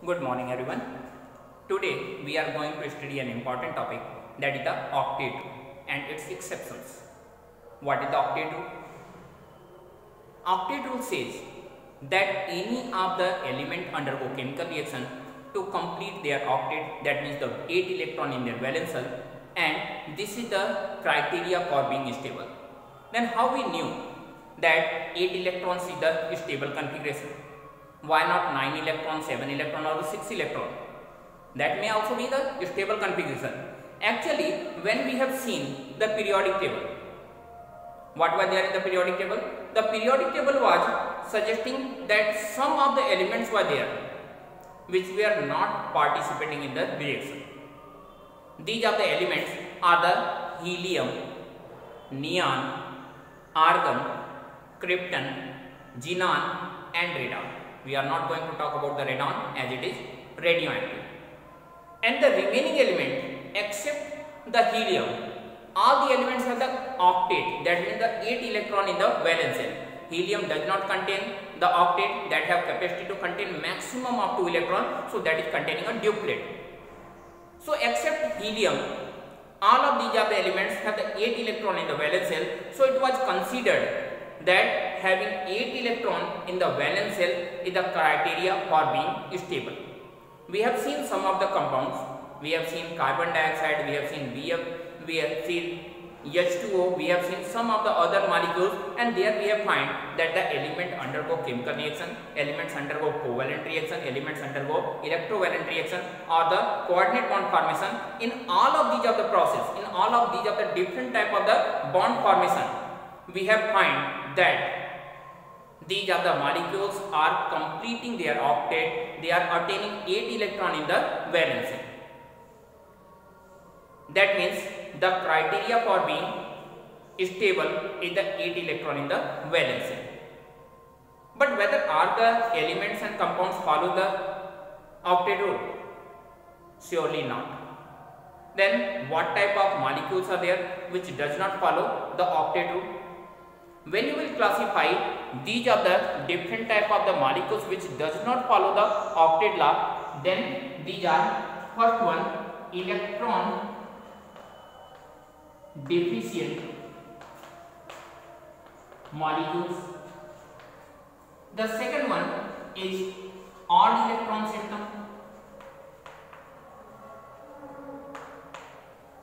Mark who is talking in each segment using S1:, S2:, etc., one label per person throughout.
S1: Good morning everyone. Today we are going to study an important topic, that is the octet rule and its exceptions. What is the octet rule? Octet rule says that any of the element undergo chemical reaction to complete their octet, that means the 8 electron in their valence shell, and this is the criteria for being stable. Then how we knew that 8 electrons is the stable configuration? Why not 9 electron, 7 electron or 6 electron? That may also be the stable configuration. Actually, when we have seen the periodic table, what was there in the periodic table? The periodic table was suggesting that some of the elements were there which were not participating in the reaction. These are the elements are the helium, neon, argon, krypton, xenon and radon. We are not going to talk about the radon as it is radioactive. And the remaining element except the helium, all the elements have the octet, that means the 8 electron in the valence shell. Helium does not contain the octet, that have capacity to contain maximum of 2 electrons, so that is containing a duplet. So except helium, all of these are the elements have the 8 electron in the valence shell, so it was considered that having 8 electron in the valence shell is the criteria for being stable. We have seen some of the compounds. We have seen carbon dioxide, we have seen BF, we have seen H2O, we have seen some of the other molecules, and there we have find that the element undergo chemical reaction, elements undergo covalent reaction, elements undergo electrovalent reaction or the coordinate bond formation. In all of these of the process, in all of these of the different type of the bond formation, we have find that these are the molecules are completing their octet, they are attaining 8 electron in the valence shell. That means the criteria for being stable is the 8 electron in the valence shell. But whether are the elements and compounds follow the octet rule? Surely not. Then what type of molecules are there which does not follow the octet rule? When you will classify these are the different type of the molecules which does not follow the octet law, then these are first one electron deficient molecules. The second one is odd electron system,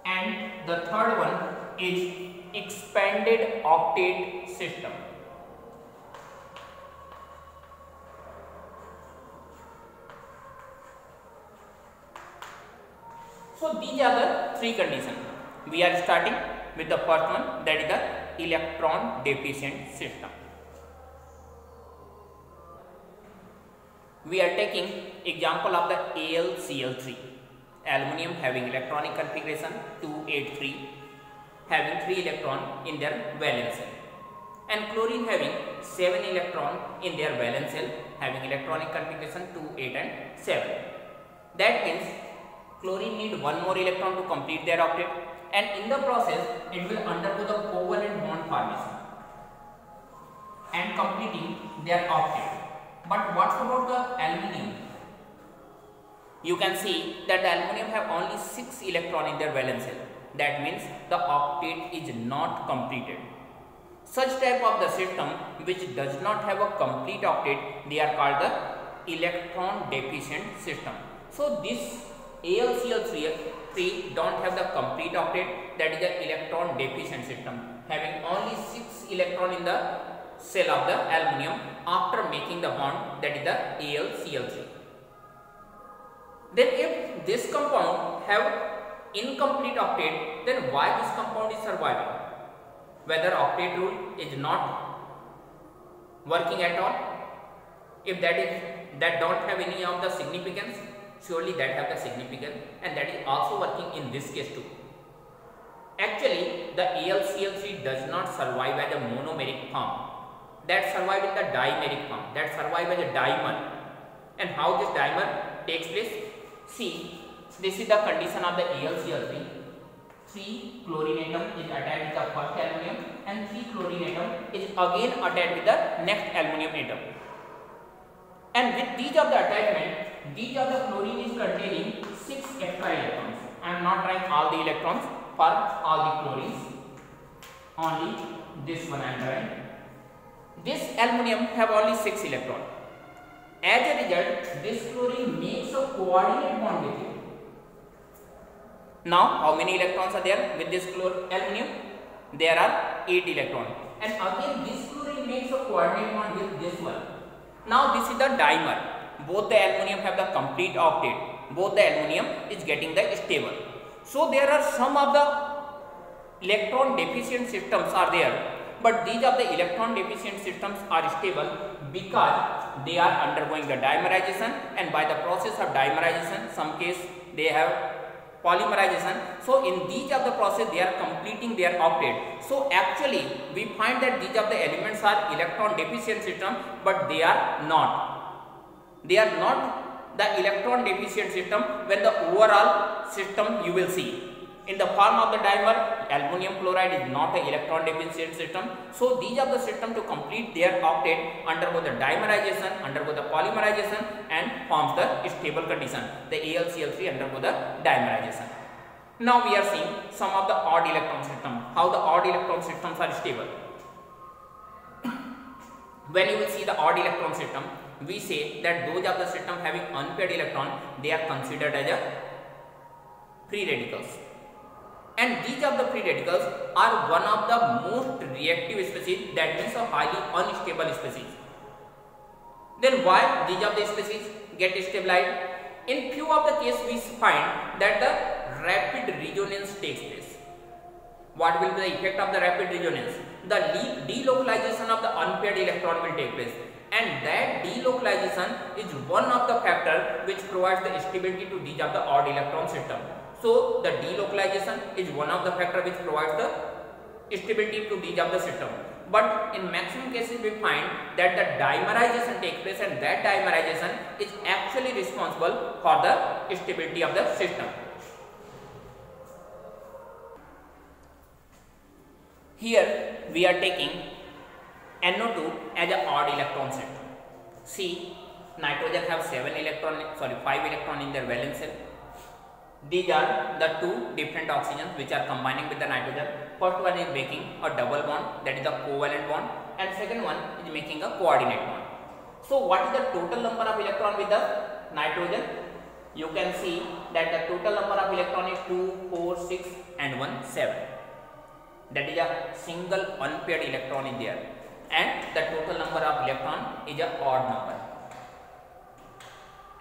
S1: and the third one is expanded octet system. So these are the three conditions. We are starting with the first one, that is the electron deficient system. We are taking example of the AlCl3, aluminum having electronic configuration 283, having 3 electron in their valence shell, and chlorine having 7 electron in their valence shell, having electronic configuration 2, 8 and 7. That means chlorine need one more electron to complete their octet, and in the process it will undergo the covalent bond formation and completing their octet. But what about the aluminum? You can see that the aluminum have only 6 electron in their valence shell. That means the octet is not completed. Such type of the system which does not have a complete octet, they are called the electron deficient system. So this AlCl3 don't have the complete octet, that is the electron deficient system, having only 6 electron in the shell of the aluminum after making the bond, that is the AlCl3. Then if this compound have incomplete octet, then why this compound is surviving? Whether octet rule is not working at all? If that don't have any of the significance, surely that have the significance, and that is also working in this case too. Actually, the AlCl3 does not survive as a monomeric form. That survive in the dimeric form. That survive as a dimer. And how this dimer takes place? See, this is the condition of the AlCl3. 3 chlorine atom is attached with the first aluminum, and 3 chlorine atom is again attached with the next aluminum atom. And with these of the attachment, These of the chlorine is containing 6 extra electrons. I am not writing all the electrons for all the chlorines. Only this one I am writing. This aluminum have only 6 electrons. As a result, this chlorine makes a coordinate bond with it. Now, how many electrons are there with this aluminum? There are 8 electrons. And again, this chlorine makes a coordinate bond with this one. Now, this is the dimer. Both the aluminum have the complete octet. Both the aluminum is getting the stable. So, there are some of the electron deficient systems are there. But these of the electron deficient systems are stable because they are undergoing the dimerization, and by the process of dimerization, some case they have polymerization. So in these of the process they are completing their octet. So actually we find that these of the elements are electron deficient system, but they are not. They are not the electron deficient system when the overall system you will see. In the form of the dimer, aluminum chloride is not an electron deficient system. So these are the system to complete their octet undergo the dimerization, undergo the polymerization and forms the stable condition. The AlCl3 undergo the dimerization. Now we are seeing some of the odd electron system. How the odd electron systems are stable. When you will see the odd electron system, we say that those of the system having unpaired electron, they are considered as a free radicals. And these of the free radicals are one of the most reactive species, that means a highly unstable species. Then why these of the species get stabilized? In few of the cases we find that the rapid resonance takes place. What will be the effect of the rapid resonance? The delocalization of the unpaired electron will take place, and that delocalization is one of the factors which provides the stability to these of the odd electron system. So the delocalization is one of the factors which provides the stability to these of the system. But in maximum cases we find that the dimerization takes place, and that dimerization is actually responsible for the stability of the system. Here we are taking NO2 as an odd electron system. See, nitrogen have 5 electron in their valence shell. These are the two different oxygens which are combining with the nitrogen. First one is making a double bond, that is the covalent bond, and second one is making a coordinate bond. So what is the total number of electron with the nitrogen? You can see that the total number of electron is 2, 4, 6 and 1, 7. That is a single unpaired electron in there, and the total number of electron is a odd number.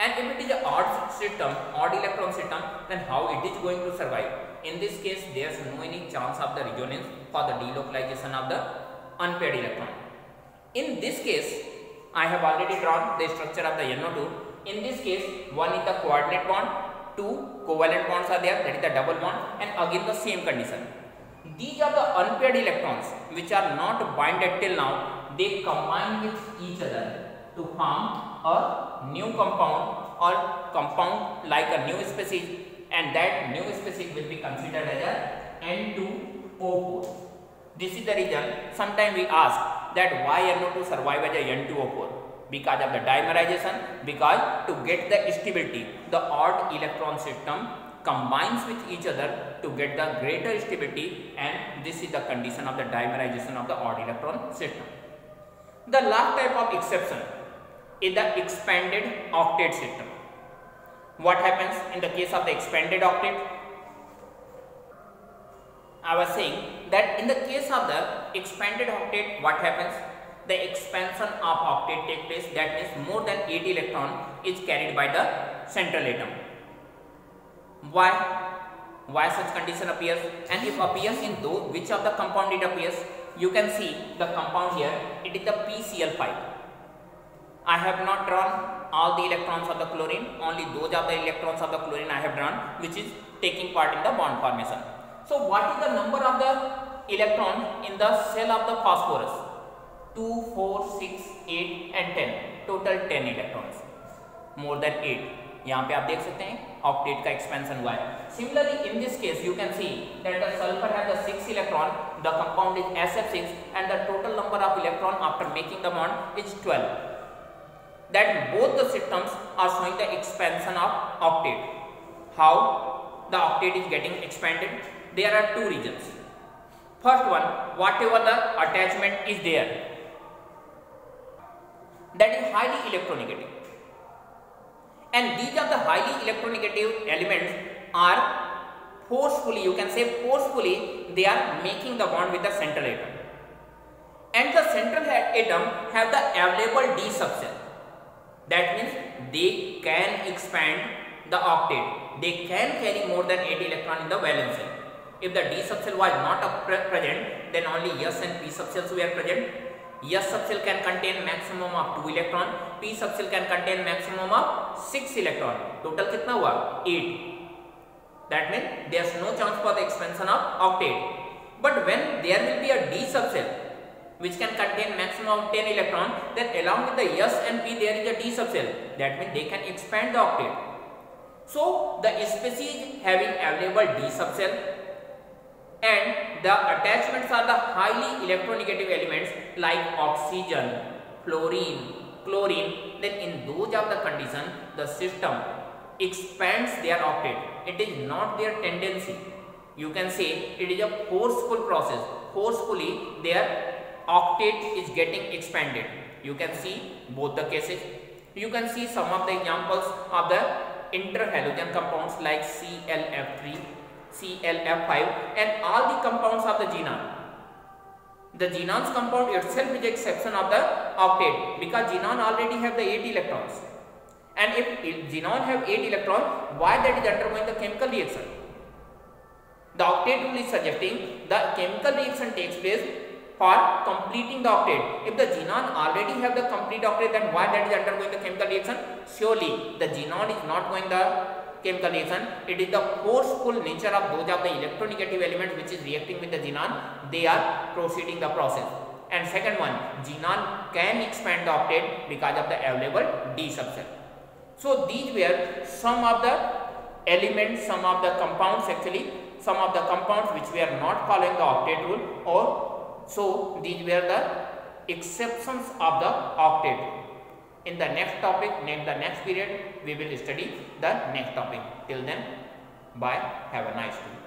S1: And if it is an odd electron system, then how it is going to survive? In this case, there is no any chance of the resonance for the delocalization of the unpaired electron. In this case, I have already drawn the structure of the NO2. In this case, one is the coordinate bond, two covalent bonds are there, that is the double bond, and again the same condition. These are the unpaired electrons which are not bonded till now. They combine with each other to form a new compound or compound like a new species, and that new species will be considered as a N2O4. This is the reason sometimes we ask that why NO2 survive as a N2O4, because of the dimerization, because to get the stability, the odd electron system combines with each other to get the greater stability, and this is the condition of the dimerization of the odd electron system. The last type of exception is the expanded octet system. What happens in the case of the expanded octet? I was saying that in the case of the expanded octet, what happens? The expansion of octet takes place, that means more than 8 electron is carried by the central atom. Why such condition appears? And if appears in those, which of the compound it appears? You can see the compound here, it is the PCl5. I have not drawn all the electrons of the chlorine, only those of the electrons of the chlorine I have drawn which is taking part in the bond formation. So what is the number of the electron in the shell of the phosphorus? 2, 4, 6, 8 and 10. Total 10 electrons. More than 8. यहाँ पे आप देख सकते हैं octet का expansion हुआ है. Similarly, in this case you can see that the sulfur has the 6 electron. The compound is SF6 and the total number of electron after making the bond is 12. that both the systems are showing the expansion of octet. How the octet is getting expanded? There are two reasons. First one, whatever the attachment is there, that is highly electronegative, and these are the highly electronegative elements are forcefully, you can say forcefully, they are making the bond with the central atom, and the central atom have the available d subshell. That means they can expand the octet, they can carry more than 8 electron in the valence shell. If the d subshell was not present, then only s and p subshells were present. S subshell can contain maximum of 2 electron, p subshell can contain maximum of 6 electron. Total कितना हुआ? 8. That means there is no chance for the expansion of octet. But when there will be a d subshell which can contain maximum of 10 electron, then along with the s and p there is a d subshell. That means they can expand the octet. So the species having available d subshell and the attachments are the highly electronegative elements like oxygen, fluorine, chlorine, then in those of the condition the system expands their octet. It is not their tendency. You can say it is a forceful process. Forcefully their octet is getting expanded. You can see both the cases. You can see some of the examples of the interhalogen compounds like ClF3, ClF5 and all the compounds of the xenon. The xenon's compound itself is exception of the octet because xenon already have the 8 electrons. And if xenon have 8 electrons, why that is undergoing the chemical reaction? The octet rule is suggesting the chemical reaction takes place for completing the octet. If the xenon already have the complete octet, then why that is undergoing the chemical reaction? Surely the xenon is not going the chemical reaction. It is the forceful nature of those of the electronegative elements which is reacting with the xenon. They are proceeding the process. And second one, xenon can expand the octet because of the available d subshell. So these were some of the elements, some of the compounds actually, some of the compounds which were not following the octet rule, or so these were the exceptions of the octet. In the next topic, in the next period, we will study the next topic. Till then, bye. Have a nice day.